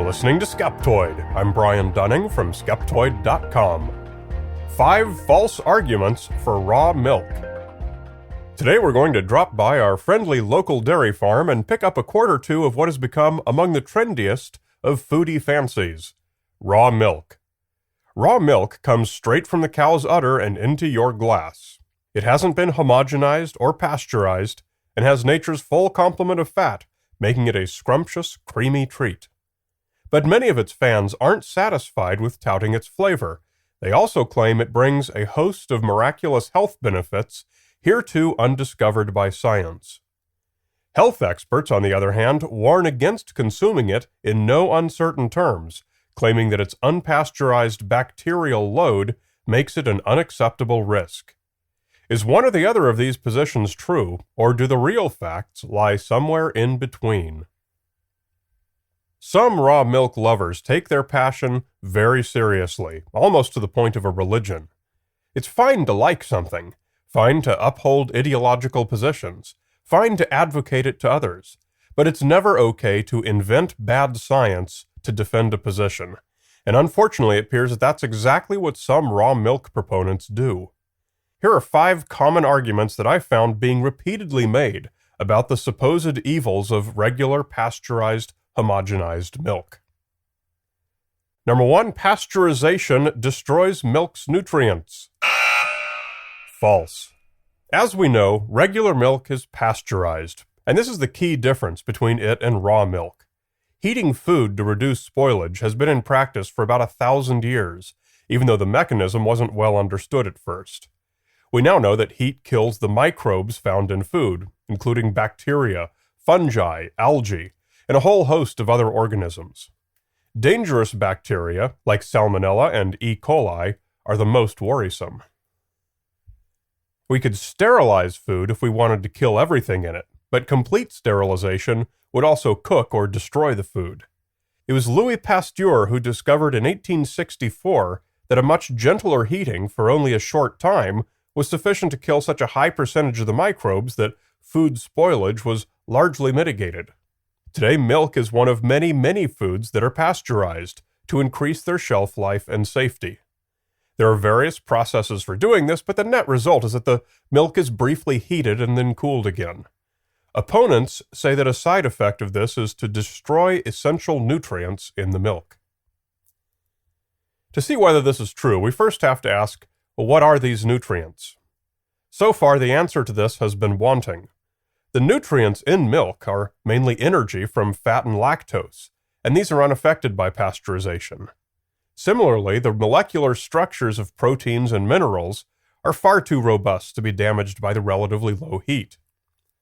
listening to Skeptoid. I'm Brian Dunning from Skeptoid.com. 5 false arguments for raw milk. Today we're going to drop by our friendly local dairy farm and pick up a quart or two of what has become among the trendiest of foodie fancies: raw milk. Raw milk comes straight from the cow's udder and into your glass. It hasn't been homogenized or pasteurized and has nature's full complement of fat, making it a scrumptious, creamy treat. But many of its fans aren't satisfied with touting its flavor. They also claim it brings a host of miraculous health benefits hereto undiscovered by science. Health experts, on the other hand, warn against consuming it in no uncertain terms, claiming that its unpasteurized bacterial load makes it an unacceptable risk. Is one or the other of these positions true, or do the real facts lie somewhere in between? Some raw milk lovers take their passion very seriously, almost to the point of a religion. It's fine to like something, fine to uphold ideological positions, fine to advocate it to others, but it's never okay to invent bad science to defend a position. And unfortunately, it appears that that's exactly what some raw milk proponents do. Here are 5 common arguments that I found being repeatedly made about the supposed evils of regular pasteurized, homogenized milk. Number 1, pasteurization destroys milk's nutrients. False. As we know, regular milk is pasteurized, and this is the key difference between it and raw milk. Heating food to reduce spoilage has been in practice for about 1,000 years, even though the mechanism wasn't well understood at first. We now know that heat kills the microbes found in food, including bacteria, fungi, algae, and a whole host of other organisms. Dangerous bacteria, like Salmonella and E. coli, are the most worrisome. We could sterilize food if we wanted to kill everything in it, but complete sterilization would also cook or destroy the food. It was Louis Pasteur who discovered in 1864 that a much gentler heating for only a short time was sufficient to kill such a high percentage of the microbes that food spoilage was largely mitigated. Today, milk is one of many, many foods that are pasteurized to increase their shelf life and safety. There are various processes for doing this, but the net result is that the milk is briefly heated and then cooled again. Opponents say that a side effect of this is to destroy essential nutrients in the milk. To see whether this is true, we first have to ask, well, what are these nutrients? So far, the answer to this has been wanting. The nutrients in milk are mainly energy from fat and lactose, and these are unaffected by pasteurization. Similarly, the molecular structures of proteins and minerals are far too robust to be damaged by the relatively low heat.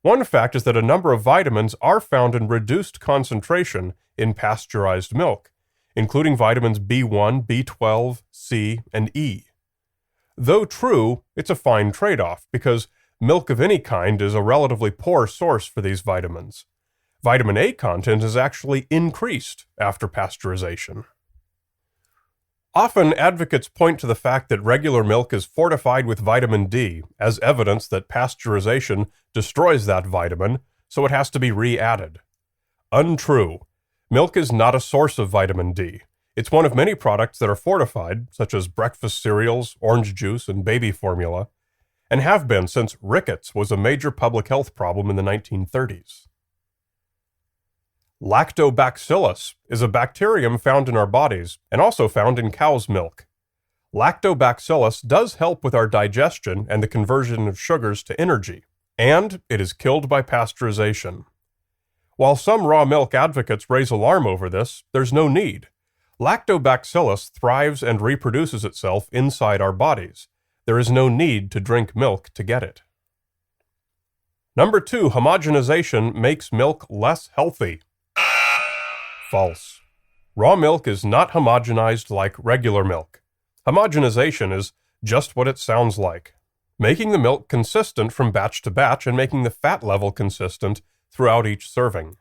One fact is that a number of vitamins are found in reduced concentration in pasteurized milk, including vitamins B1, B12, C, and E. Though true, it's a fine trade-off because milk of any kind is a relatively poor source for these vitamins. Vitamin A content is actually increased after pasteurization. Often, advocates point to the fact that regular milk is fortified with vitamin D as evidence that pasteurization destroys that vitamin, so it has to be re-added. Untrue. Milk is not a source of vitamin D. It's one of many products that are fortified, such as breakfast cereals, orange juice, and baby formula, and have been since rickets was a major public health problem in the 1930s. Lactobacillus is a bacterium found in our bodies and also found in cow's milk. Lactobacillus does help with our digestion and the conversion of sugars to energy, and it is killed by pasteurization. While some raw milk advocates raise alarm over this, there's no need. Lactobacillus thrives and reproduces itself inside our bodies. There is no need to drink milk to get it. Number 2, homogenization makes milk less healthy. False. Raw milk is not homogenized like regular milk. Homogenization is just what it sounds like, making the milk consistent from batch to batch and making the fat level consistent throughout each serving.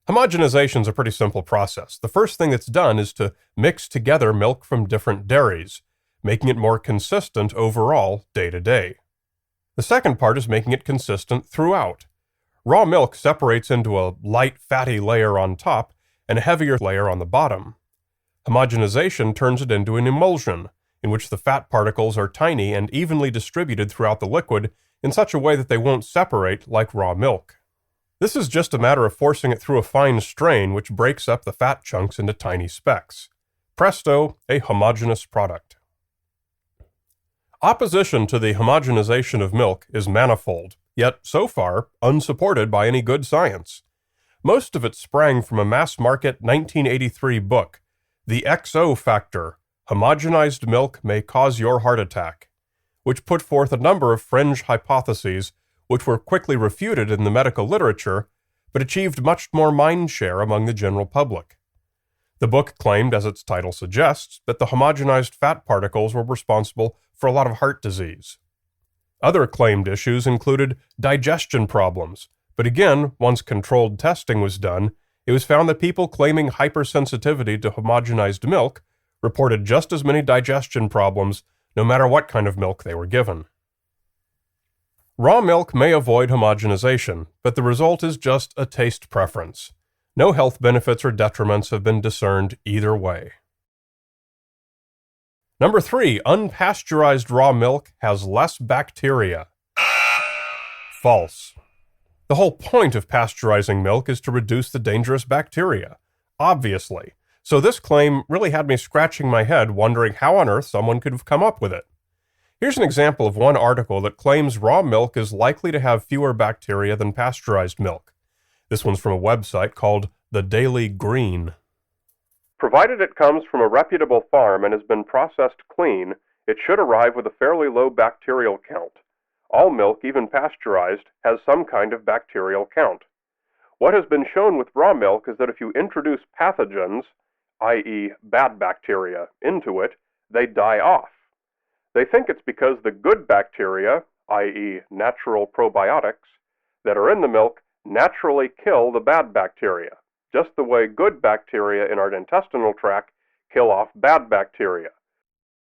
Homogenization is a pretty simple process. The first thing that's done is to mix together milk from different dairies, making it more consistent overall day to day. The second part is making it consistent throughout. Raw milk separates into a light fatty layer on top, and a heavier layer on the bottom. Homogenization turns it into an emulsion, in which the fat particles are tiny and evenly distributed throughout the liquid in such a way that they won't separate like raw milk. This is just a matter of forcing it through a fine strain which breaks up the fat chunks into tiny specks. Presto, a homogeneous product. Opposition to the homogenization of milk is manifold, yet so far unsupported by any good science. Most of it sprang from a mass-market 1983 book, The XO Factor, Homogenized Milk May Cause Your Heart Attack, which put forth a number of fringe hypotheses which were quickly refuted in the medical literature, but achieved much more mind share among the general public. The book claimed, as its title suggests, that the homogenized fat particles were responsible for a lot of heart disease. Other claimed issues included digestion problems, but again, once controlled testing was done, it was found that people claiming hypersensitivity to homogenized milk reported just as many digestion problems no matter what kind of milk they were given. Raw milk may avoid homogenization, but the result is just a taste preference. No health benefits or detriments have been discerned either way. Number 3, unpasteurized raw milk has less bacteria. False. The whole point of pasteurizing milk is to reduce the dangerous bacteria, obviously. So this claim really had me scratching my head wondering how on earth someone could have come up with it. Here's an example of one article that claims raw milk is likely to have fewer bacteria than pasteurized milk. This one's from a website called The Daily Green. Provided it comes from a reputable farm and has been processed clean, it should arrive with a fairly low bacterial count. All milk, even pasteurized, has some kind of bacterial count. What has been shown with raw milk is that if you introduce pathogens, i.e. bad bacteria, into it, they die off. They think it's because the good bacteria, i.e. natural probiotics, that are in the milk naturally kill the bad bacteria, just the way good bacteria in our intestinal tract kill off bad bacteria.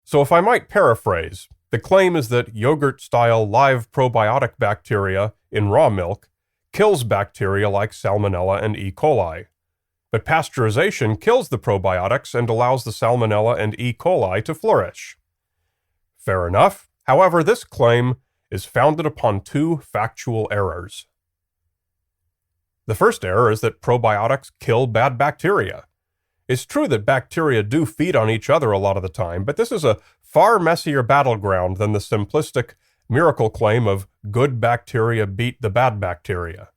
So if I might paraphrase, the claim is that yogurt-style live probiotic bacteria in raw milk kills bacteria like Salmonella and E. coli. But pasteurization kills the probiotics and allows the Salmonella and E. coli to flourish. Fair enough. However, this claim is founded upon two factual errors. The first error is that probiotics kill bad bacteria. It's true that bacteria do feed on each other a lot of the time, but this is a far messier battleground than the simplistic miracle claim of good bacteria beat the bad bacteria.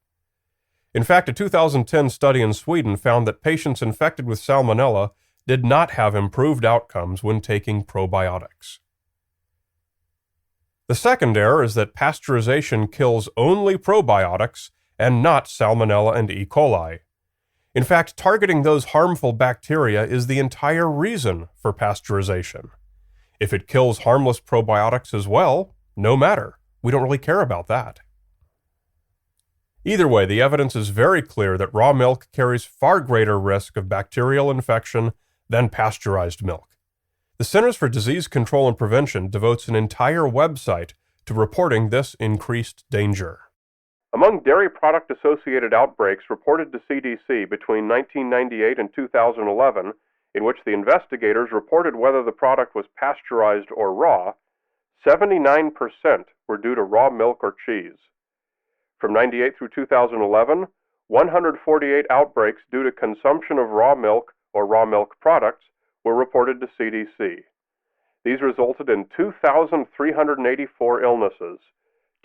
In fact, a 2010 study in Sweden found that patients infected with Salmonella did not have improved outcomes when taking probiotics. The second error is that pasteurization kills only probiotics and not Salmonella and E. coli. In fact, targeting those harmful bacteria is the entire reason for pasteurization. If it kills harmless probiotics as well, no matter. We don't really care about that. Either way, the evidence is very clear that raw milk carries far greater risk of bacterial infection than pasteurized milk. The Centers for Disease Control and Prevention devotes an entire website to reporting this increased danger. Among dairy product-associated outbreaks reported to CDC between 1998 and 2011, in which the investigators reported whether the product was pasteurized or raw, 79% were due to raw milk or cheese. From 98 through 2011, 148 outbreaks due to consumption of raw milk or raw milk products were reported to CDC. These resulted in 2,384 illnesses,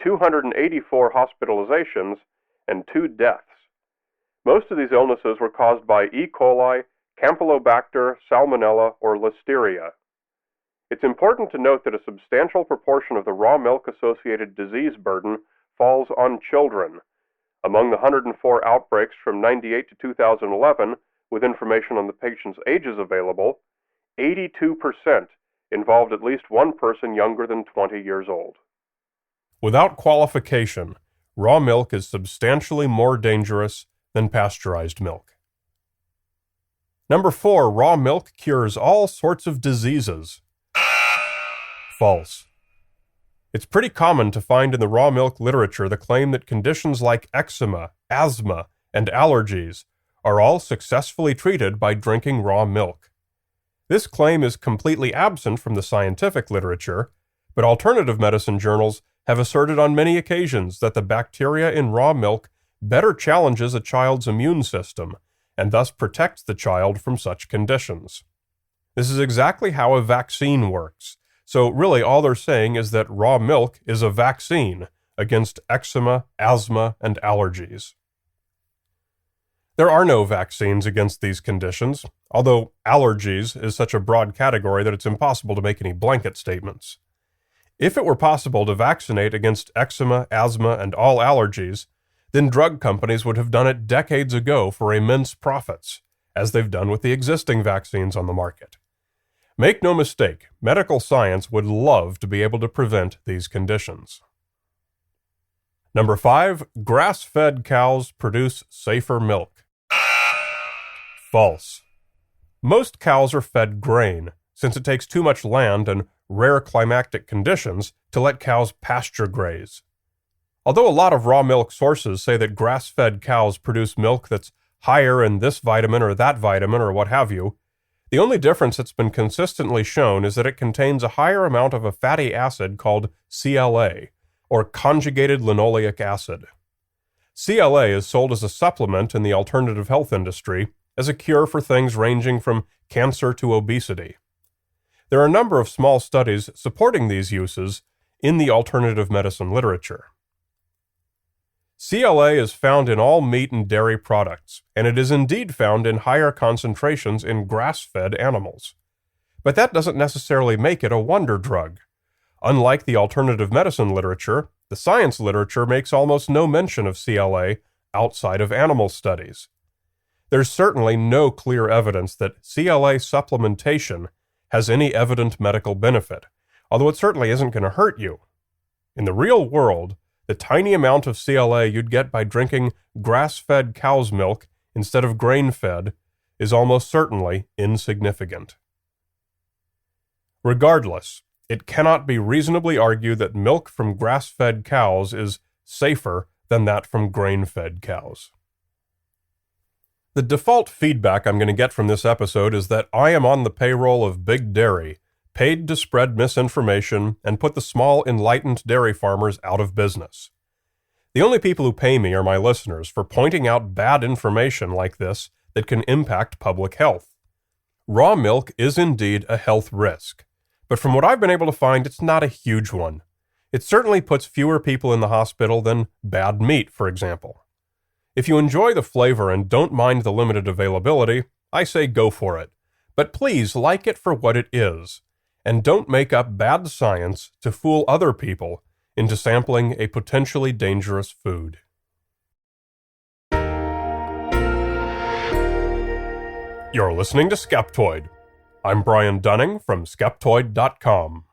284 hospitalizations, and 2 deaths. Most of these illnesses were caused by E. coli, Campylobacter, Salmonella, or Listeria. It's important to note that a substantial proportion of the raw milk-associated disease burden falls on children. Among the 104 outbreaks from 98 to 2011, with information on the patient's ages available, 82% involved at least one person younger than 20 years old. Without qualification, raw milk is substantially more dangerous than pasteurized milk. Number 4, raw milk cures all sorts of diseases. False. It's pretty common to find in the raw milk literature the claim that conditions like eczema, asthma, and allergies are all successfully treated by drinking raw milk. This claim is completely absent from the scientific literature, but alternative medicine journals have asserted on many occasions that the bacteria in raw milk better challenges a child's immune system and thus protects the child from such conditions. This is exactly how a vaccine works, so really all they're saying is that raw milk is a vaccine against eczema, asthma, and allergies. There are no vaccines against these conditions, although allergies is such a broad category that it's impossible to make any blanket statements. If it were possible to vaccinate against eczema, asthma, and all allergies, then drug companies would have done it decades ago for immense profits, as they've done with the existing vaccines on the market. Make no mistake, medical science would love to be able to prevent these conditions. Number 5, grass-fed cows produce safer milk. False. Most cows are fed grain, since it takes too much land and rare climatic conditions to let cows pasture graze. Although a lot of raw milk sources say that grass-fed cows produce milk that's higher in this vitamin or that vitamin or what have you, the only difference that's been consistently shown is that it contains a higher amount of a fatty acid called CLA, or conjugated linoleic acid. CLA is sold as a supplement in the alternative health industry as a cure for things ranging from cancer to obesity. There are a number of small studies supporting these uses in the alternative medicine literature. CLA is found in all meat and dairy products, and it is indeed found in higher concentrations in grass-fed animals. But that doesn't necessarily make it a wonder drug. Unlike the alternative medicine literature, the science literature makes almost no mention of CLA outside of animal studies. There's certainly no clear evidence that CLA supplementation has any evident medical benefit, although it certainly isn't going to hurt you. In the real world, the tiny amount of CLA you'd get by drinking grass-fed cow's milk instead of grain-fed is almost certainly insignificant. Regardless, it cannot be reasonably argued that milk from grass-fed cows is safer than that from grain-fed cows. The default feedback I'm going to get from this episode is that I am on the payroll of Big Dairy, paid to spread misinformation and put the small, enlightened dairy farmers out of business. The only people who pay me are my listeners for pointing out bad information like this that can impact public health. Raw milk is indeed a health risk, but from what I've been able to find, it's not a huge one. It certainly puts fewer people in the hospital than bad meat, for example. If you enjoy the flavor and don't mind the limited availability, I say go for it. But please like it for what it is, and don't make up bad science to fool other people into sampling a potentially dangerous food. You're listening to Skeptoid. I'm Brian Dunning from Skeptoid.com.